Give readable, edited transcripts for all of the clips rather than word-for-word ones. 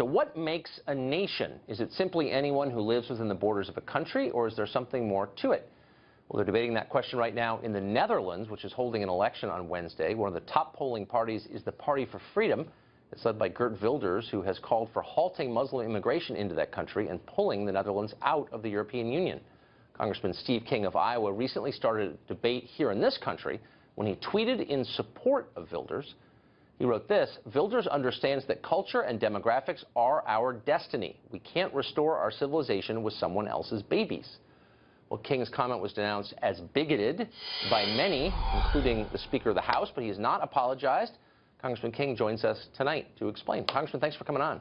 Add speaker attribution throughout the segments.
Speaker 1: So what makes a nation? Is it simply anyone who lives within the borders of a country, or is there something more to it? Well, they're debating that question right now in the Netherlands, which is holding an election on Wednesday. One of the top polling parties is the Party for Freedom. It's led by Geert Wilders, who has called for halting Muslim immigration into that country and pulling the Netherlands out of the European Union. Congressman Steve King of Iowa recently started a debate here in this country when he tweeted in support of Wilders. He wrote this: Wilders understands that culture and demographics are our destiny. We can't restore our civilization with someone else's babies. Well, King's comment was denounced as bigoted by many, including the Speaker of the House, but he has not apologized. Congressman King joins us tonight to explain. Congressman, thanks for coming on.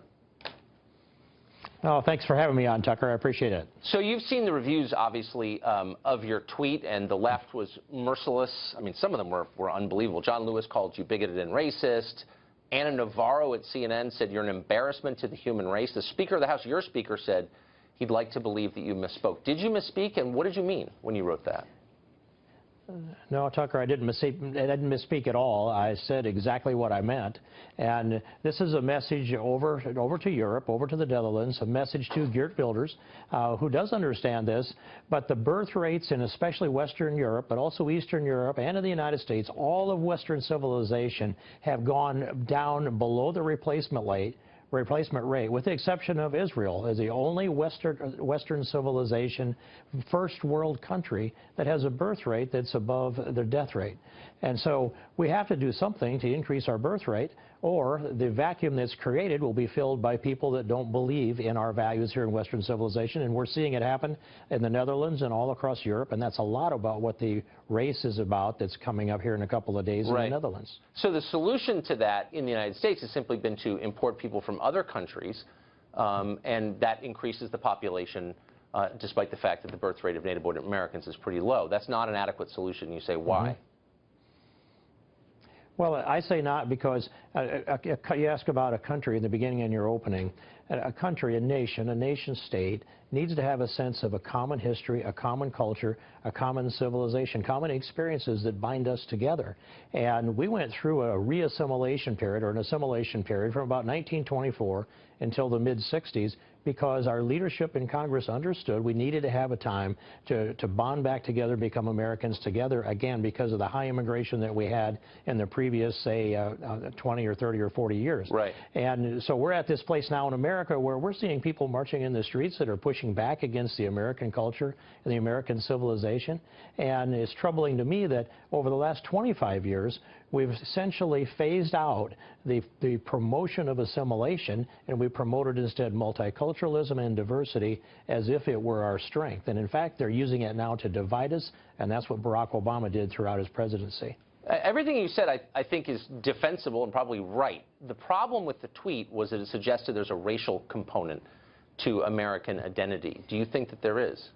Speaker 2: Oh, thanks for having me on, Tucker. I appreciate it.
Speaker 1: So you've seen the reviews, obviously, of your tweet, and the left was merciless. I mean, some of them were unbelievable. John Lewis called you bigoted and racist. Ana Navarro at CNN said you're an embarrassment to the human race. The Speaker of the House, your speaker, said he'd like to believe that you misspoke. Did you misspeak, and what did you mean when you wrote that?
Speaker 2: No, Tucker, I didn't misspeak at all. I said exactly what I meant. And this is a message over to Europe, over to the Netherlands, a message to Geert Wilders, who does understand this. But the birth rates in especially Western Europe, but also Eastern Europe and in the United States, all of Western civilization have gone down below the replacement rate, with the exception of Israel, as the only Western civilization, first world country that has a birth rate that's above the death rate. And so we have to do something to increase our birth rate, or the vacuum that's created will be filled by people that don't believe in our values here in Western civilization. And we're seeing it happen in the Netherlands and all across Europe, and that's a lot about what the race is about that's coming up here in a couple of days in the Netherlands.
Speaker 1: So the solution to that in the United States has simply been to import people from other countries, and that increases the population despite the fact that the birth rate of native-born Americans is pretty low. That's not an adequate solution. You say, why?
Speaker 2: Well, I say not because you ask about a country in the beginning in your opening. A country, a nation state needs to have a sense of a common history, a common culture, a common civilization, common experiences that bind us together. And we went through a re-assimilation period, or an assimilation period, from about 1924 until the mid-60s, because our leadership in Congress understood we needed to have a time to bond back together, become Americans together, again, because of the high immigration that we had in the previous, say, 20 or 30 or 40 years.
Speaker 1: Right.
Speaker 2: And so we're at this place now in America where we're seeing people marching in the streets that are pushing back against the American culture and the American civilization. And it's troubling to me that over the last 25 years, we've essentially phased out the promotion of assimilation, and we promoted instead multiculturalism and diversity as if it were our strength. And in fact, they're using it now to divide us, and that's what Barack Obama did throughout his presidency.
Speaker 1: Everything you said, I think, is defensible and probably right. The problem with the tweet was that it suggested there's a racial component to American identity. Do you think that there is?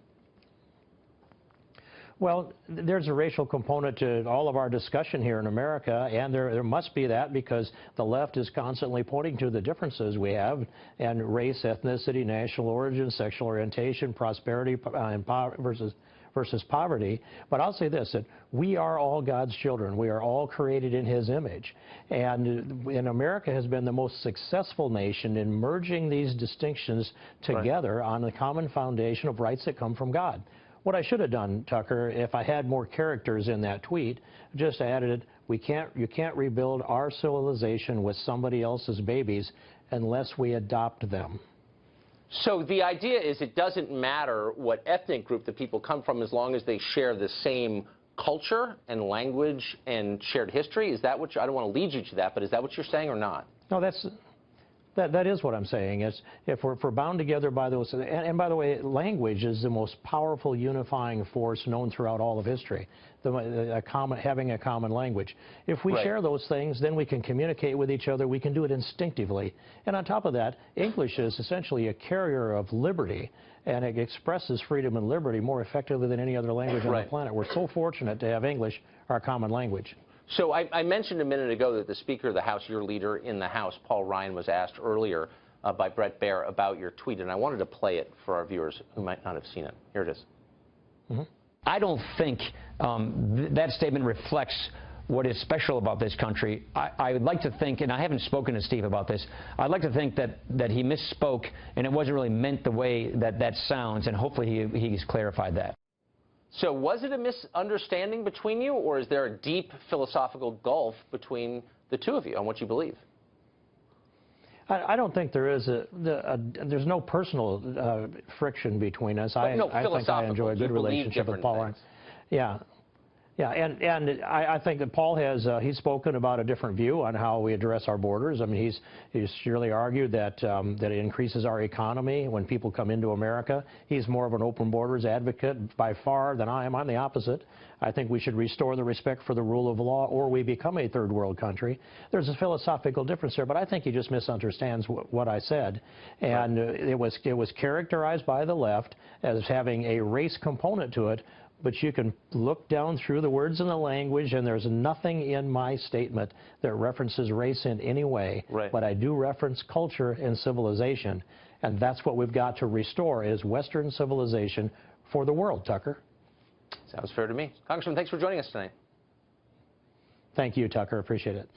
Speaker 2: Well, there's a racial component to all of our discussion here in America, and there must be that because the left is constantly pointing to the differences we have, and race, ethnicity, national origin, sexual orientation, prosperity versus poverty. But I'll say this, that we are all God's children. We are all created in His image. And America has been the most successful nation in merging these distinctions together on the common foundation of rights that come from God. What I should have done, Tucker, if I had more characters in that tweet, just added, you can't rebuild our civilization with somebody else's babies unless we adopt them.
Speaker 1: So the idea is it doesn't matter what ethnic group the people come from as long as they share the same culture and language and shared history? Is that what I don't want to lead you to that, but is that what you're saying or not?
Speaker 2: No, that is what I'm saying. Is if we're bound together by those, and by the way, language is the most powerful unifying force known throughout all of history. Having a common language. If we share those things, then we can communicate with each other. We can do it instinctively. And on top of that, English is essentially a carrier of liberty, and it expresses freedom and liberty more effectively than any other language on the planet. We're so fortunate to have English, our common language.
Speaker 1: So I mentioned a minute ago that the Speaker of the House, your leader in the House, Paul Ryan, was asked earlier by Bret Baier about your tweet, and I wanted to play it for our viewers who might not have seen it. Here it is.
Speaker 3: I don't think that statement reflects what is special about this country. I would like to think, and I haven't spoken to Steve about this, I'd like to think that he misspoke and it wasn't really meant the way that sounds, and hopefully he's clarified that.
Speaker 1: So was it a misunderstanding between you, or is there a deep philosophical gulf between the two of you on what you believe?
Speaker 2: I don't think there is there's no personal friction between us. I think I enjoy a good relationship with Paul. Yeah. Yeah, and I think that Paul he's spoken about a different view on how we address our borders. I mean, he's surely argued that it increases our economy when people come into America. He's more of an open borders advocate by far than I am. I'm the opposite. I think we should restore the respect for the rule of law, or we become a third world country. There's a philosophical difference there, but I think he just misunderstands what I said. And it was characterized by the left as having a race component to it. But you can look down through the words and the language, and there's nothing in my statement that references race in any way.
Speaker 1: Right.
Speaker 2: But I do reference culture and civilization, and that's what we've got to restore, is Western civilization for the world, Tucker.
Speaker 1: Sounds fair to me. Congressman, thanks for joining us tonight.
Speaker 2: Thank you, Tucker. Appreciate it.